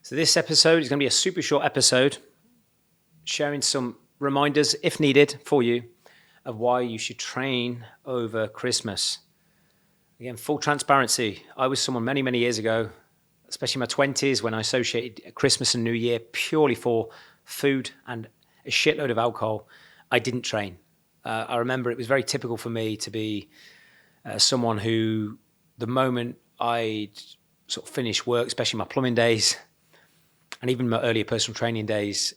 So this episode is going to be a super short episode, sharing some reminders, if needed, for you of why you should train over Christmas. Again, full transparency. I was someone many, many years ago, especially in my 20s, when I associated Christmas and New Year purely for food and a shitload of alcohol. I didn't train. I remember it was very typical for me to be someone who, the moment I'd sort of finished work, especially my plumbing days, and even my earlier personal training days,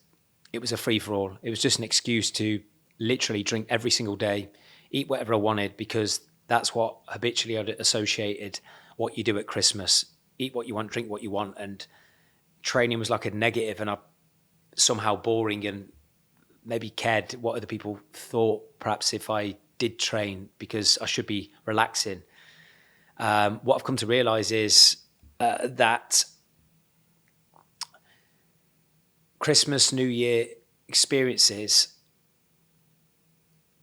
it was a free-for-all. It was just an excuse to literally drink every single day, eat whatever I wanted, because that's what habitually I'd associated what you do at Christmas. Eat what you want, drink what you want, and training was like a negative and somehow boring, and maybe cared what other people thought, perhaps if I did train, because I should be relaxing. What I've come to realize is that Christmas, New Year experiences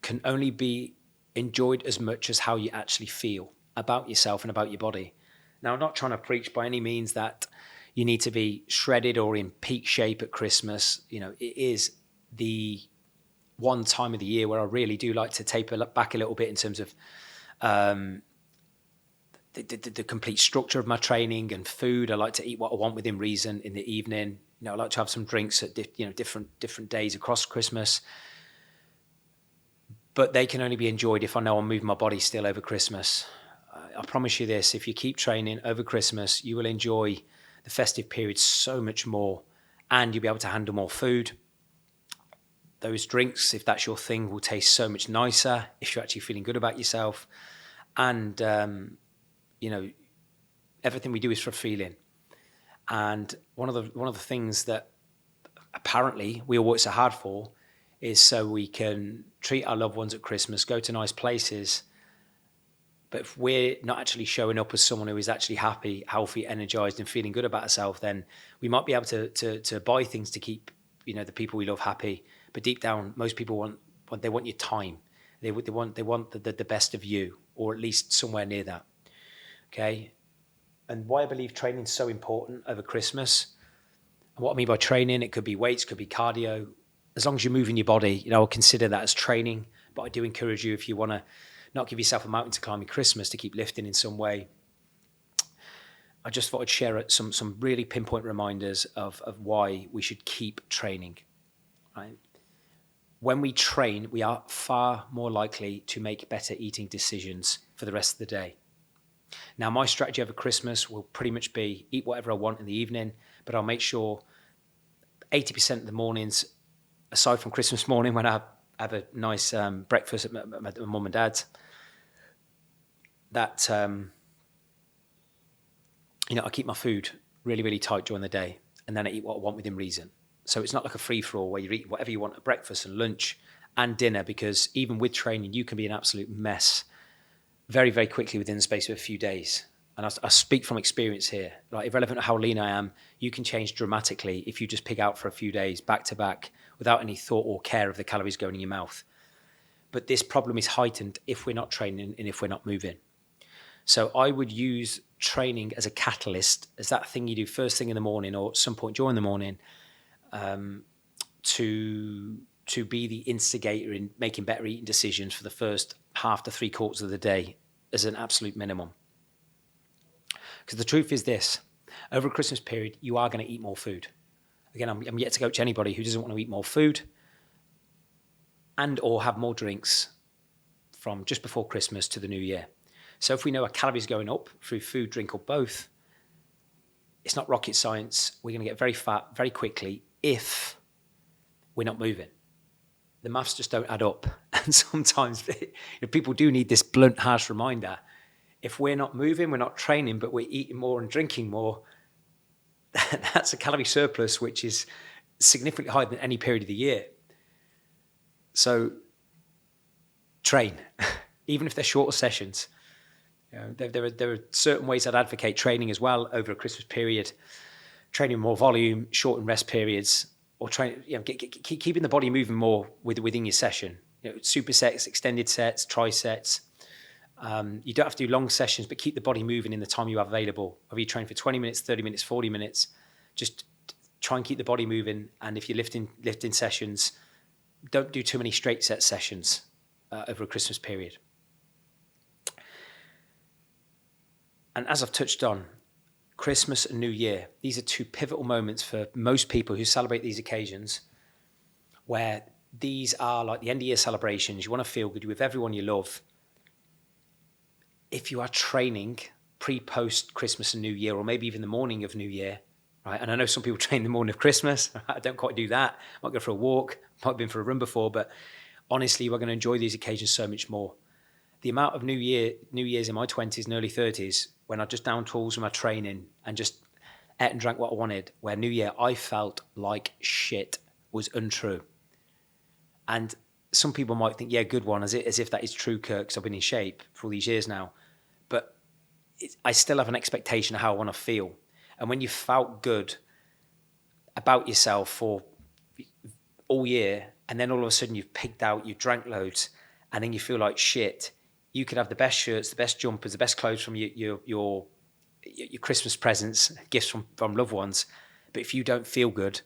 can only be enjoyed as much as how you actually feel about yourself and about your body. Now, I'm not trying to preach by any means that you need to be shredded or in peak shape at Christmas. You know, it is the one time of the year where I really do like to taper back a little bit in terms of the complete structure of my training and food. I like to eat what I want within reason in the evening. You know, I like to have some drinks at different days across Christmas. But they can only be enjoyed if I know I'm moving my body still over Christmas. I promise you this, if you keep training over Christmas, you will enjoy the festive period so much more, and you'll be able to handle more food. Those drinks, if that's your thing, will taste so much nicer if you're actually feeling good about yourself. And, everything we do is for feeling. And one of the things that apparently we all work so hard for is so we can treat our loved ones at Christmas, go to nice places. But if we're not actually showing up as someone who is actually happy, healthy, energized, and feeling good about ourselves, then we might be able to buy things to keep, the people we love happy. But deep down, most people want your time. They want the best of you, or at least somewhere near that. Okay. And why I believe training is so important over Christmas. And what I mean by training, it could be weights, could be cardio. As long as you're moving your body, I'll consider that as training. But I do encourage you, if you want to not give yourself a mountain to climb in Christmas, to keep lifting in some way. I just thought I'd share some really pinpoint reminders of why we should keep training. Right? When we train, we are far more likely to make better eating decisions for the rest of the day. Now, my strategy over Christmas will pretty much be eat whatever I want in the evening, but I'll make sure 80% of the mornings, aside from Christmas morning when I have a nice breakfast at my mum and dad's, that I keep my food really, really tight during the day, and then I eat what I want within reason. So it's not like a free-for-all where you eat whatever you want at breakfast and lunch and dinner, because even with training, you can be an absolute mess very, very quickly within the space of a few days. And I speak from experience here. Like, irrelevant of how lean I am, you can change dramatically if you just pig out for a few days back to back without any thought or care of the calories going in your mouth. But this problem is heightened if we're not training and if we're not moving. So I would use training as a catalyst, as that thing you do first thing in the morning or at some point during the morning, to be the instigator in making better eating decisions for the first half to 3/4 of the day as an absolute minimum. Because the truth is this, over a Christmas period, you are going to eat more food. Again, I'm yet to coach anybody who doesn't want to eat more food and or have more drinks from just before Christmas to the New Year. So if we know our calories going up through food, drink, or both, it's not rocket science. We're going to get very fat very quickly if we're not moving. The maths just don't add up. And sometimes people do need this blunt, harsh reminder. If we're not moving, we're not training, but we're eating more and drinking more, that's a calorie surplus, which is significantly higher than any period of the year. So train, even if they're shorter sessions. There are certain ways I'd advocate training as well over a Christmas period, training more volume, shorten rest periods, or keeping the body moving more within your session. Supersets, extended sets, trisets. You don't have to do long sessions, but keep the body moving in the time you have available. Whether you train for 20 minutes, 30 minutes, 40 minutes, just try and keep the body moving. And if you're lifting sessions, don't do too many straight set sessions over a Christmas period. And as I've touched on, Christmas and New Year, these are two pivotal moments for most people who celebrate these occasions, where these are like the end of year celebrations. You want to feel good with everyone you love. If you are training pre-post Christmas and New Year, or maybe even the morning of New Year, right? And I know some people train the morning of Christmas. I don't quite do that. I might go for a walk. Might have been for a run before, but honestly, we're going to enjoy these occasions so much more. The amount of New Year's in my 20s and early 30s, when I just down tools with my training and just ate and drank what I wanted, where New Year I felt like shit, was untrue. And some people might think, yeah, good one, as if that is true, Kirk, because I've been in shape for all these years now. But I still have an expectation of how I want to feel. And when you felt good about yourself for all year, and then all of a sudden you've pigged out, you drank loads, and then you feel like shit, you could have the best shirts, the best jumpers, the best clothes from your Christmas presents, gifts from loved ones. But if you don't feel good,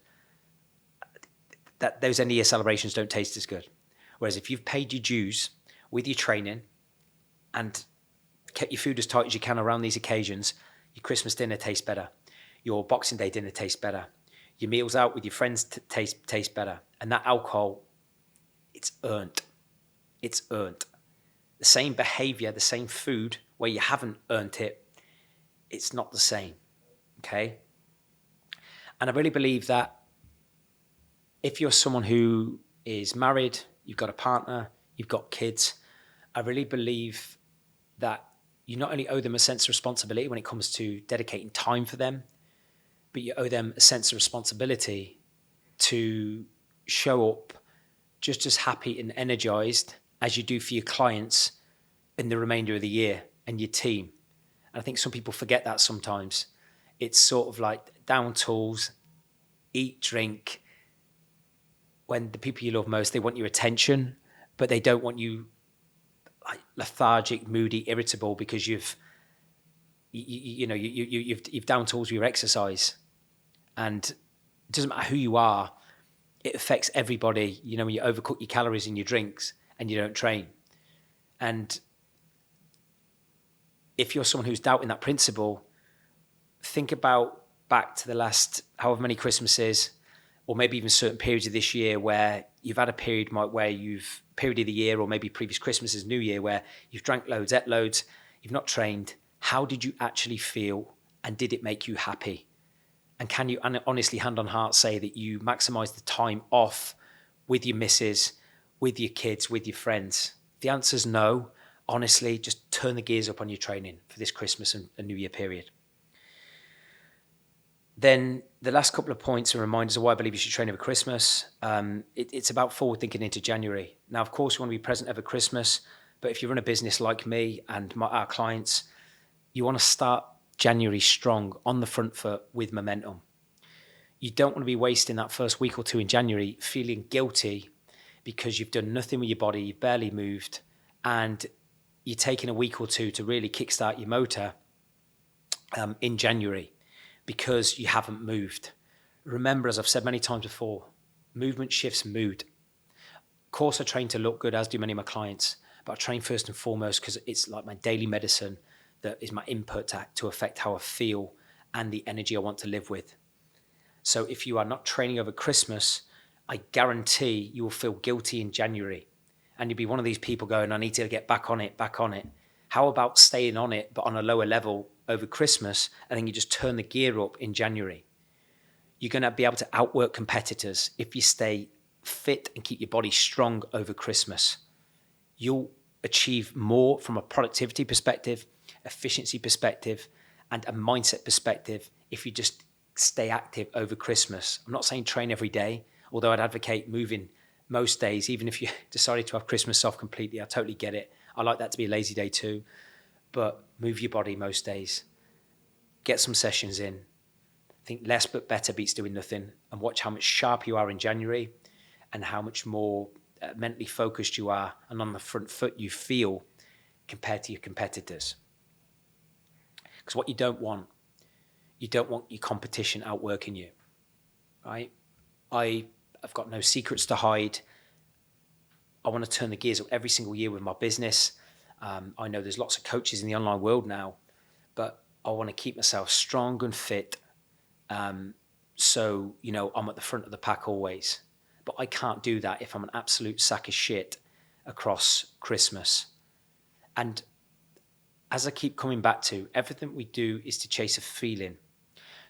that those end of year celebrations don't taste as good. Whereas if you've paid your dues with your training and kept your food as tight as you can around these occasions, your Christmas dinner tastes better. Your Boxing Day dinner tastes better. Your meals out with your friends taste better. And that alcohol, it's earned. It's earned. The same behavior, the same food, where you haven't earned it, it's not the same, okay? And I really believe that if you're someone who is married, you've got a partner, you've got kids, I really believe that you not only owe them a sense of responsibility when it comes to dedicating time for them, but you owe them a sense of responsibility to show up just as happy and energized as you do for your clients in the remainder of the year and your team. And I think some people forget that sometimes. It's sort of like down tools, eat, drink. When the people you love most, they want your attention, but they don't want you like lethargic, moody, irritable because you've down tools with your exercise. And it doesn't matter who you are, it affects everybody. You know, when you overcook your calories in your drinks and you don't train. And if you're someone who's doubting that principle, think about back to the last however many Christmases, or maybe even certain periods of this year where you've had a period period of the year, or maybe previous Christmases, New Year, where you've drank loads, ate loads, you've not trained. How did you actually feel, and did it make you happy? And can you honestly, hand on heart, say that you maximize the time off with your missus, with your kids, with your friends? If the answer's no, honestly, just turn the gears up on your training for this Christmas and New Year period. Then the last couple of points are reminders of why I believe you should train over Christmas. It's about forward thinking into January. Now, of course, you want to be present over Christmas, but if you run a business like me and our clients, you want to start January strong, on the front foot, with momentum. You don't want to be wasting that first week or two in January feeling guilty because you've done nothing with your body, you've barely moved, and you're taking a week or two to really kickstart your motor in January because you haven't moved. Remember, as I've said many times before, movement shifts mood. Of course, I train to look good, as do many of my clients, but I train first and foremost because it's like my daily medicine that is my input to affect how I feel and the energy I want to live with. So if you are not training over Christmas, I guarantee you will feel guilty in January. And you'll be one of these people going, I need to get back on it. How about staying on it, but on a lower level over Christmas, and then you just turn the gear up in January? You're going to be able to outwork competitors if you stay fit and keep your body strong over Christmas. You'll achieve more from a productivity perspective, efficiency perspective, and a mindset perspective if you just stay active over Christmas. I'm not saying train every day, although I'd advocate moving most days, even if you decided to have Christmas off completely. I totally get it. I like that to be a lazy day too, but move your body most days. Get some sessions in. Think less but better beats doing nothing, and watch how much sharper you are in January and how much more mentally focused you are and on the front foot you feel compared to your competitors. Because what you don't want your competition outworking you. right? I've got no secrets to hide. I want to turn the gears up every single year with my business. I know there's lots of coaches in the online world now, but I want to keep myself strong and fit. So, I'm at the front of the pack always. But I can't do that if I'm an absolute sack of shit across Christmas. And as I keep coming back to, everything we do is to chase a feeling.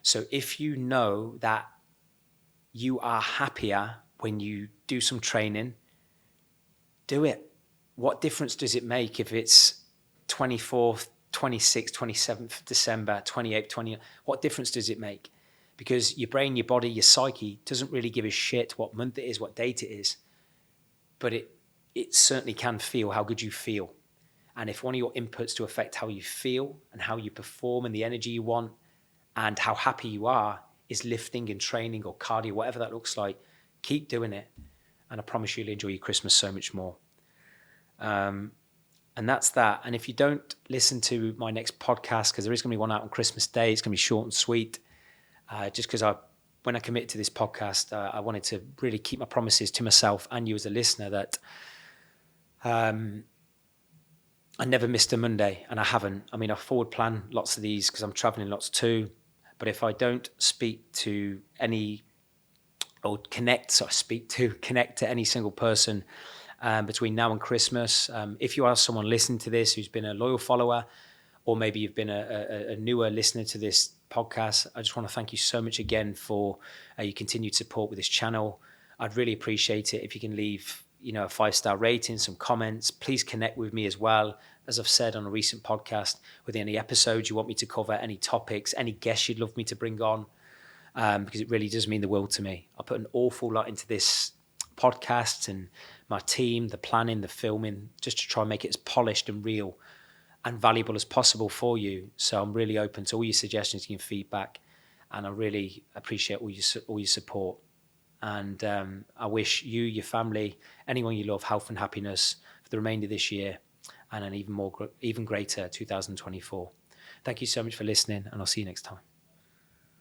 So if you know that you are happier when you do some training, do it. What difference does it make if it's 24th, 26th, 27th of December, 28th, 20th? What difference does it make? Because your brain, your body, your psyche doesn't really give a shit what month it is, what date it is. But it certainly can feel how good you feel. And if one of your inputs to affect how you feel and how you perform and the energy you want and how happy you are is lifting and training or cardio, whatever that looks like, keep doing it. And I promise you'll enjoy your Christmas so much more. And that's that. And if you don't listen to my next podcast, because there is going to be one out on Christmas Day, it's going to be short and sweet. Just because when I committed to this podcast, I wanted to really keep my promises to myself and you as a listener that I never missed a Monday, and I haven't. I mean, I forward plan lots of these because I'm traveling lots too. But if I don't speak to any or connect to any single person between now and Christmas, if you are someone listening to this who's been a loyal follower, or maybe you've been a newer listener to this podcast, I just want to thank you so much again for your continued support with this channel. I'd really appreciate it if you can leave a 5-star rating, some comments. Please connect with me as well, as I've said on a recent podcast, with any episodes you want me to cover, any topics, any guests you'd love me to bring on, because it really does mean the world to me. I put an awful lot into this podcast and my team, the planning, the filming, just to try and make it as polished and real and valuable as possible for you. So I'm really open to all your suggestions and feedback, and I really appreciate all your support. And I wish you, your family, anyone you love, health and happiness for the remainder of this year and an even greater 2024. Thank you so much for listening, and I'll see you next time.